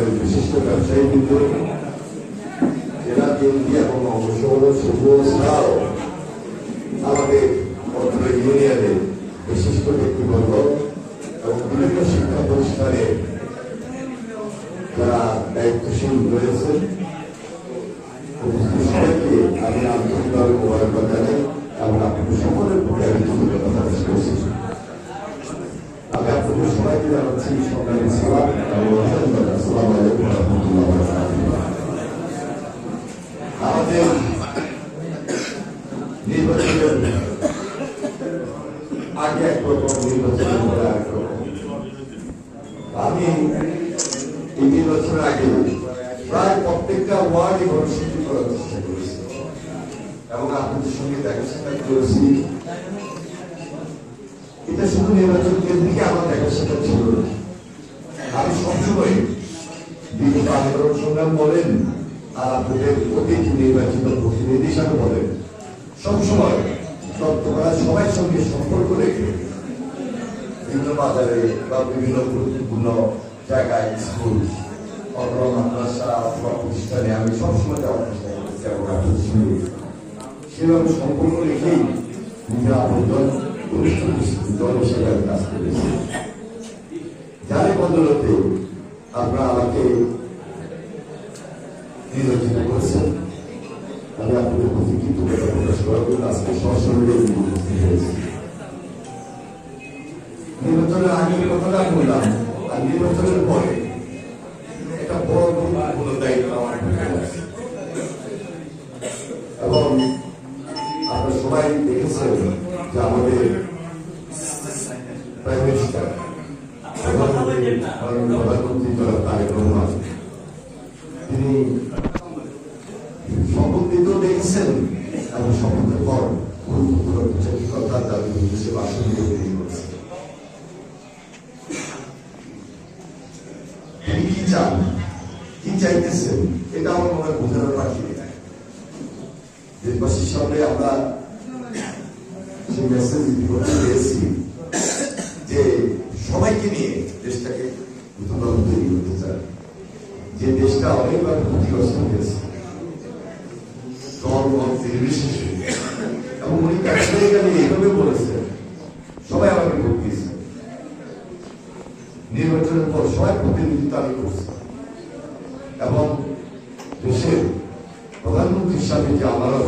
আমাদের বিশিষ্ট ব্যবসায়ীবৃন্দ, জেলা বিএনপি এবং অংশগ্রহণ শুভ ছাড়াও আমাদের অত্র ইউনিয়নের বিশিষ্ট ব্যক্তিবর্গ এবং বিভিন্ন শিক্ষা প্রতিষ্ঠানে যারা দায়িত্বশীল রয়েছেন, সবাইকে আমি আন্তরিকভাবে মোবারকবাদ জানাই এবং আপনাদের সকলের প্রতি আমি কৃতজ্ঞতা প্রকাশ করছি। আমি আপনাদের সবাইকে জানাচ্ছি সরকারি সেবা এবং অভিনন্দন। আসসালামু আলাইকুম ওয়া রাহমাতুল্লাহি ওয়া বারাকাতুহু। আমাদের নির্বাচনের আগে একরকম, নির্বাচনের পরে আরেক রকম। আমি এই নির্বাচনের আগে প্রায় প্রত্যেকটা ওয়ার্ডে গণশুদ্ধি করার চেষ্টা করেছি এবং আপনাদের সঙ্গে দেখা সাক্ষাৎ করেছি। এটা শুধু নির্বাচন কেন্দ্রিকে আমার দেখা সাক্ষাৎ ছিল না। আমি সবসময় বিগত আন্দোলন সংগ্রাম বলেন আর আপনাদের অতীত নির্বাচিত প্রতিনিধি হিসাবে বলেন, সবসময় তৎপরা সবাই সঙ্গে সম্পর্ক রেখে বিভিন্ন বাজারে বা বিভিন্ন গুরুত্বপূর্ণ জায়গায়, স্কুল অথবা মাদ্রাসা অথবা প্রতিষ্ঠানে আমি সবসময় যাওয়ার চেষ্টা করেছি এবং আপনাদের সঙ্গে সেভাবে সম্পর্ক রেখেই নিজের আবেদন দল হিসেবে আমি কাজ করেছি। যার বদলতে আপনারা আমাকে নির্বাচিত করেছেন। আমি আপনাদের প্রতি কৃতজ্ঞতা প্রকাশ করার জন্য আজকে সশরীরে উপস্থিত হয়েছি। নির্বাচনের আগের কথাটা বললাম, আর নির্বাচনের পরে একটা বড় গুরুত্বপূর্ণ দায়িত্ব আমার আছে এবং আপনারা সবাই দেখেছেন যে আমাদের প্রাইম মিনিস্টার প্রধানমন্ত্রী জনাব তারেক রহমান তিনি শপথ নিতেও দেখেছেন এবং শপথের পর গুরুত্বপূর্ণ কথা তাদের উদ্দেশ্যে ভাষণ দিয়ে তৈরি করেছেন। কি চান, কি চাইতেছেন, এটা আমার মনে হয় বোঝানোর বাকি নেই। দেশবাসীর সামনে আমরা সেই মেসেজ ইতিমধ্যে পেয়েছি যে সবাইকে নিয়ে দেশটাকে নতুনভাবে তৈরি করতে চান, যে দেশটা অনেকভাবে ক্ষতিগ্রস্ত হয়েছে দল মত নির্বিশেষে। এবং উনি কাছে এইভাবে বলেছেন, সবাই আমাকে ভোট দিয়েছে, নির্বাচনের পর সবাই প্রতিনিধিত্ব আমি করছি এবং দেশের প্রধানমন্ত্রী হিসাবে যে আমারও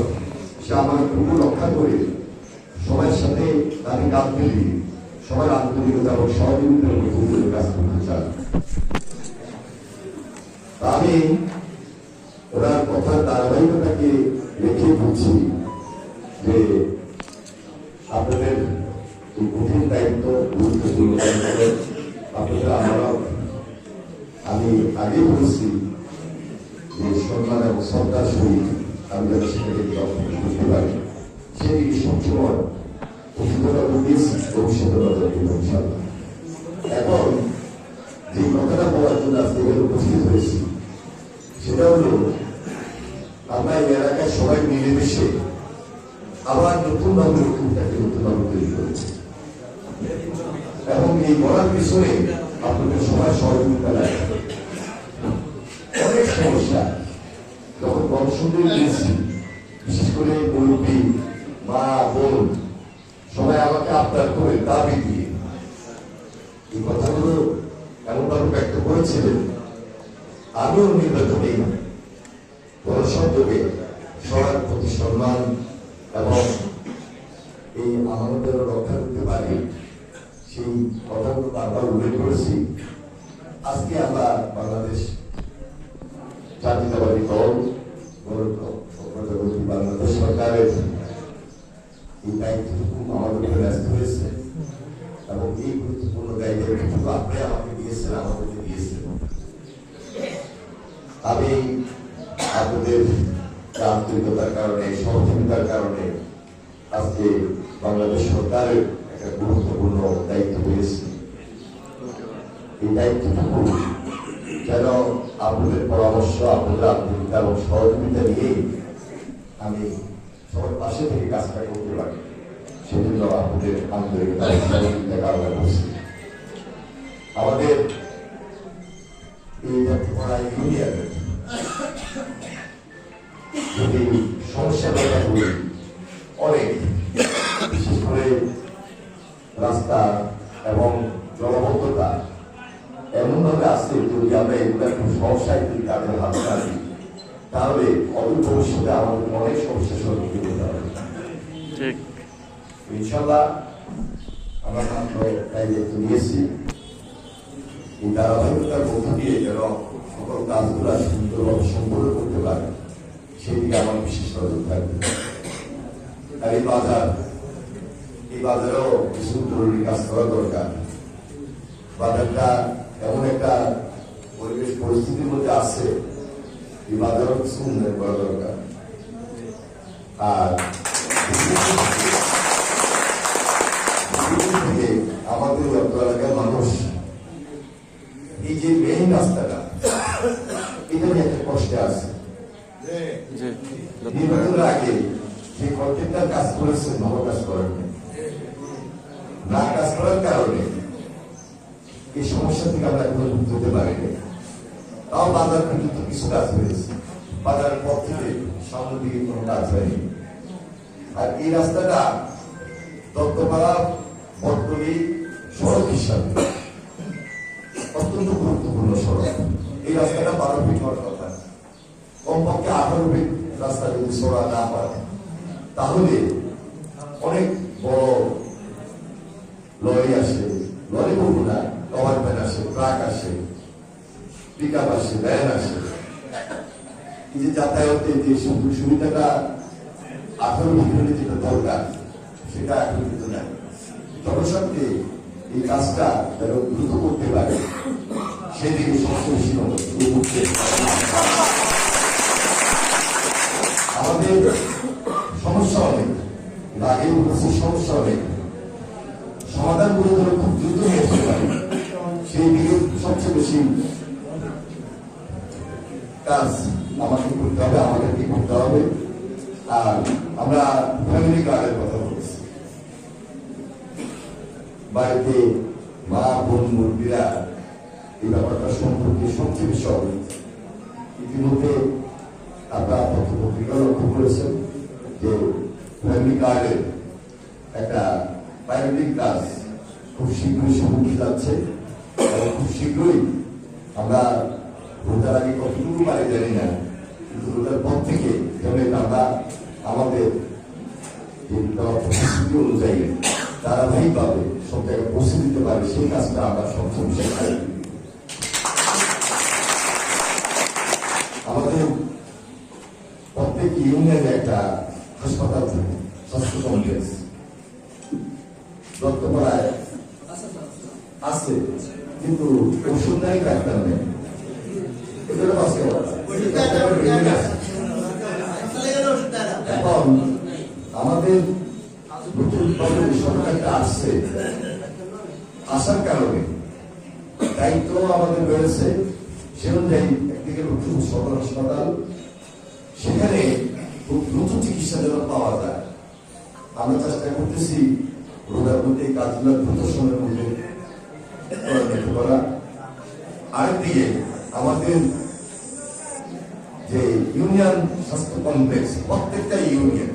সে আমার পূর্ব রক্ষা করে সবার সাথে তাকে কাজ মিলিয়ে সবার আন্তরিকতা এবং সহযোগিতার মধ্যে কাজ করতে চান। আমি ওনার কথার ধারাবাহিকতাকে রেখে বলছি যে আপনাদের এই কঠিন দায়িত্ব, গুরুত্বপূর্ণ দায়িত্ব আপনাদের আমারও। আমি আগে বলছি যে সম্মান এবং শ্রদ্ধার সহিত আমি যাতে সেটাকে করতে পারি, সেই সবসময় অভিজ্ঞতা দিয়েছি, ভবিষ্যতে এখন যে কথাটা বলার জন্য আজকে এখানে উপস্থিত হয়েছি সেটা হলো আমরা এই এলাকায় সবাই মিলেমিশে আবার নতুনভাবে নতুনভাবে তৈরি করেছি এবং এই বলার পিছনে আপনাদের সবাই সহযোগিতা লাগে। অনেক সমস্যা যখন গণশুদ্ধি দিয়েছি, বিশেষ করে মুরব্বী মা বোন সবাই আমাকে আবদার করে দাবি দিয়ে এই কথাগুলো এমনভাবে ব্যক্ত করেছিলেন, আমিও নির্বাচনে গণসংযোগে সবার প্রতি সম্মান এবং এই আমাদের রক্ষা করতে পারি সেই কথাগুলো বারবার উল্লেখ করেছি। আজকে আমরা বাংলাদেশ জাতীয়তাবাদী দল বাংলাদেশ সরকারের এই দায়িত্বটুকু আমাদের উপরে ন্যস্ত হয়েছে এবং এই গুরুত্বপূর্ণ দায়িত্বটুকু আপনি আমাকে দিয়েছেন, আমাদেরকে দিয়েছেন। আমি আপনাদের আন্তরিকতার কারণে, সহযোগিতার কারণে আজকে বাংলাদেশ সরকারের একটা গুরুত্বপূর্ণ দায়িত্ব পেয়েছি। এই দায়িত্বটুকু যেন আপনাদের পরামর্শ, আপনাদের আন্তরিকতা এবং সহযোগিতা নিয়েই আমি সবার পাশে থেকে কাজটা করতে পারি, সেজন্য আপনাদের আন্তরিকতা সহযোগিতা কামনা করছি। আমাদের এই বর্তমানে ইউনিয়নের যদি সমস্যার কথা বলি, অনেক বিশেষ করে রাস্তা এবং জলবদ্ধতা এমনভাবে আসছে, যদি আমরা এগুলো একটু সমস্যায় যদি তাদের হাতে রাখি তাহলে অদূর ভবিষ্যতে আমাদের অনেক সমস্যার সম্মুখীন হতে হবে। ইনশাল্লাহ আমরা মাত্র দায়িত্ব নিয়েছি, এই ধারাবাহিকতার মধ্য দিয়ে যেন সকল কাজগুলো সুন্দরভাবে সম্পন্ন করতে পারে সেদিকে আমার বিশেষ নজর থাকবে। আর এই বাজারেও কিছু জরুরি কাজ করা দরকার। বাজারটা এমন একটা পরিবেশ পরিস্থিতির মধ্যে আছে, এই বাজারও কিছু উন্নয়ন করা দরকার। আর আমাদের এলাকার মানুষ এই যে মেইন রাস্তাটা এটা নিয়ে একটা কষ্টে আছে। নির্বাচনের আগে যে কন্ট্রাক্টর কাজ করেছে ভালো কাজ করেন না, কাজ করার কারণে এই সমস্যা থেকে আমরা এখনো মুক্ত হতে পারিনি। তাও বাজার পর্যন্ত কিছু কাজ হয়েছে, বাজারের পর থেকে সামনের দিকে কোনো কাজ হয়নি। আর এই রাস্তাটা দত্তপাড়া বটতলী সড়ক হিসাবে অত্যন্ত গুরুত্বপূর্ণ সড়ক। এই রাস্তাটা 12 ফিট হওয়ার কথা, কমপক্ষে 18 ফিট রাস্তা যদি সরা না পারে তাহলে অনেক বড় লরি আসে, লরি বলবো না, কভার ভ্যান আসে, ট্রাক আসে, পিক আপ আসে, ভ্যান আসে, এই যে যাতায়াতের যে সুবিধাটা 18 ফিট যেটা দরকার সেটা এখন কিন্তু নাই। জনস্বার্থে এই কাজটা যেন দ্রুত করতে পারে সেদিকে সবচেয়ে আমাদের সমস্যা অনেক, আগে বলেছি সমস্যা অনেক, সমাধানগুলো যেন খুব দ্রুত নিয়ে আসতে পারে সেই দিকে সবচেয়ে বেশি কাজ আমাকে করতে হবে, আমাদেরকে করতে হবে। আর আমরা ফ্যামিলি কার্ডের কথা বলছি, বাড়িতে মা বোন মুরব্বীরা এই ব্যাপারটা সম্পর্কে সবচেয়ে বেশি অবহিত। ইতিমধ্যে আপনারা পত্র পত্রিকা লক্ষ্য করেছেন যে ফ্যামিলি কার্ডের একটা পাইলটিং কাজ খুব শীঘ্রই সম্মুখে যাচ্ছে এবং খুব শীঘ্রই আমরা ভোটার আগে কতটুকু পারে জানি না, কিন্তু ভোটার পর থেকে যেন আমরা আমাদের পরিস্থিতি অনুযায়ী ধারাবাহিকভাবে সব জায়গায় পৌঁছে দিতে পারে সেই কাজটা আমরা সবসময় শেখাই। আমাদের প্রত্যেক ইউনিয়নে একটা হাসপাতাল থাকে, স্বাস্থ্য কমপ্লেক্স দত্তপাড়ায় আছে, কিন্তু ওষুধ নাই, ডাক্তার নেই। এখন আমাদের নতুন সরকারটা আসছে, আসার কারণে দায়িত্ব আমাদের রয়েছে সে অনুযায়ী একদিকে নতুন সদর হাসপাতাল, সেখানে খুব দ্রুত চিকিৎসা যেন পাওয়া যায় আমরা চেষ্টা করতেছি রোগের মধ্যে এই কাজগুলো দ্রুত সময়ের মধ্যে করা। আরেকদিকে আমাদের যে ইউনিয়ন স্বাস্থ্য কমপ্লেক্স প্রত্যেকটা ইউনিয়ন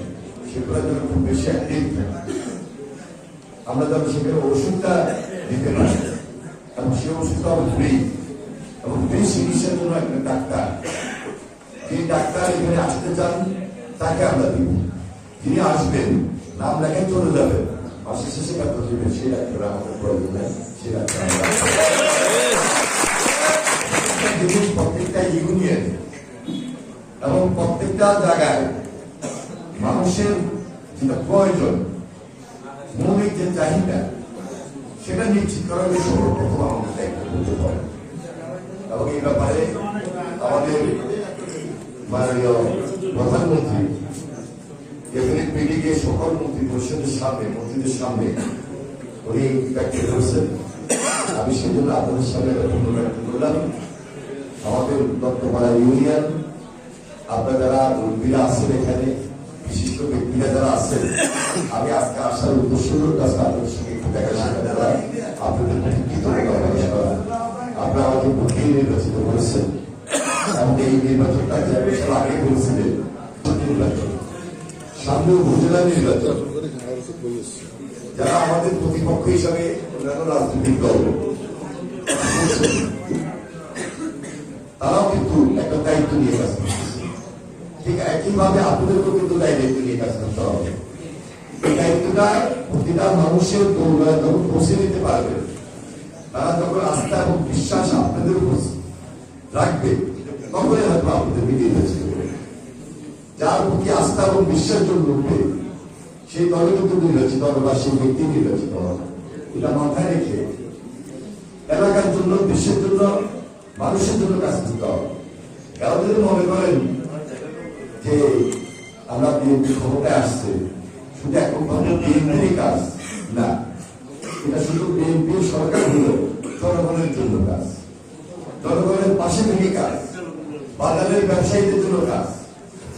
সেগুলো যেন খুব বেশি অ্যাক্টিভ থাকে, আমরা যেন সেখানে ওষুধটা দিতে পারি এবং সে ওষুধটা আমরা ফ্রি এবং ফ্রি চিকিৎসার জন্য একটা ডাক্তার, যে ডাক্তার এখানে আসতে চান তাকে আমরা দিব, যিনি আসবেন নাম লেখে চলে যাবেন, মাসে শেষে ডাক্তার দিবেন, সেই ডাক্তার আমাদের প্রয়োজন নেই, সেই ডাক্তার প্রত্যেকটা ইউনিয়ন এবং প্রত্যেকটা জায়গায় মানুষের যেটা প্রয়োজন, মৌলিক যে চাহিদা সেটা নিশ্চিত করার সর্বপ্রথম আমাদের দায়িত্ব করতে পারে। এবং এই ব্যাপারে আমাদের মাননীয় প্রধানমন্ত্রী ক্যাবিনেট মিটিংয়ে সকল মন্ত্রী পরিষদের সামনে, মন্ত্রীদের সামনে উনি ব্যক্ত করেছেন। আমি সেজন্য আপনাদের সামনে ব্যক্ত করলাম। আমাদের দত্তপাড়া ইউনিয়ন, আপনারা যারা মুরব্বীরা আছেন এখানে, বিশিষ্ট ব্যক্তিরা যারা আছেন, আমি আজকে আসার উদ্দেশ্য আপনাদের সঙ্গে একটু দেখা সাক্ষাৎ করা, আপনাদের কৃতজ্ঞতা প্রকাশ করা। আপনারা আমাকে ভোট দিয়ে নির্বাচিত করেছেন এবং এই নির্বাচনটা আগে করেছিলেন নির্বাচন, সামনে উপজেলা নির্বাচন। যারা আমাদের প্রতিপক্ষ হিসাবে অন্যান্য রাজনৈতিক দল তারাও কিন্তু একটা দায়িত্ব নিয়ে কাজ করছে। ঠিক একইভাবে আপনাদেরকেও কিন্তু দায়িত্ব নিয়ে কাজ করতে হবে। এই দায়িত্বটা প্রতিটা মানুষের দৌড়ায় যখন পৌঁছে দিতে পারবে, তারা যখন আস্থা এবং বিশ্বাস আপনাদের উপর রাখবে, তখনই হয়তো আপনাদের বিজয়ী হয়েছে। যার প্রতি আস্থা এবং বিশ্বাস জন্য উঠবে, সেই দলে কিন্তু নির্বাচিত হবে বা সেই ব্যক্তি নির্বাচিত হবে। এটা মাথায় রেখে এলাকার জন্য, দেশের জন্য, মানুষের জন্য কাজ করতে হবে। কারণ যদি মনে করেন যে আমরা বিএনপি ক্ষমতায় আসছে শুধু এককভাবে বিএনপির কাজ না, এটা শুধু বিএনপির সরকার হলো জনগণের জন্য কাজ, জনগণের পাশে থেকে কাজ, বাজারের ব্যবসায়ীদের জন্য কাজ,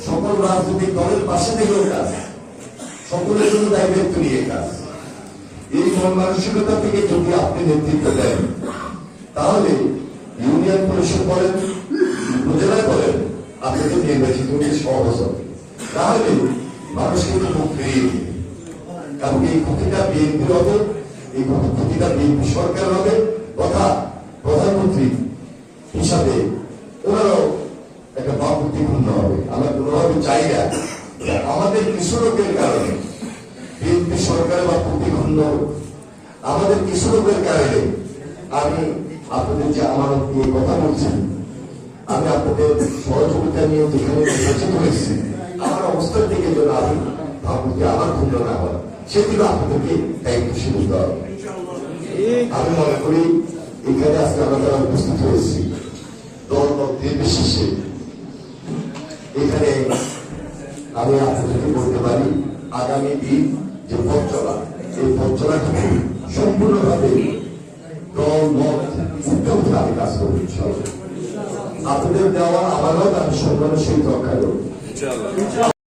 সকল রাজনৈতিক দলের পাশে থেকেও কাজ, সকলের জন্য দায়িত্ব নিয়ে কাজ। এই মন মানসিকতা থেকে যদি আপনি নেতৃত্ব দেন, তাহলে ইউনিয়ন পরিষদ বলেন, উপজেলায় বলেন, আপনাকে নির্বাচিত হতে সহজ হবে। তাহলে মানুষ কিন্তু মুখ ফিরিয়ে দিবে। কারণ এই ক্ষতিটা বিএনপির হবে, এই ক্ষতিটা বিএনপি সরকার হবে, তথা প্রধানমন্ত্রী হিসাবে ওনারাও একটা ভাবমূর্তিপূর্ণ হবে। আমরা কোনোভাবে চাই না আমাদের কিছু লোকের কারণে বিএনপি সরকারের বা প্রতিপন্ন, আমাদের কিছু লোকের কারণে আমি আপনাদের যে আমার নিয়ে কথা বলছেন, আমি আপনাদের সহযোগিতা নিয়ে যেখানে নির্বাচিত হয়েছি, আমার অবস্থার দিকে যেন আমি ভাবমূর্তি আমার ক্ষুণ্ণ না হয়, সেগুলো আপনাদেরকে দায়িত্বশীল হতে হবে। আমি মনে করি এখানে আজকে আমরা যারা উপস্থিত হয়েছি, দল নির্বিশেষে এখানে আমি আপনাদেরকে বলতে পারি আগামী দিন যে পথ চলা, এই পথ চলাটাকে সম্পূর্ণভাবে দল মত উদ্যোগ আমি কাজ করবো। আপনাদের দেওয়া আমারও আমি সম্মানের সহিত রক্ষা করবো।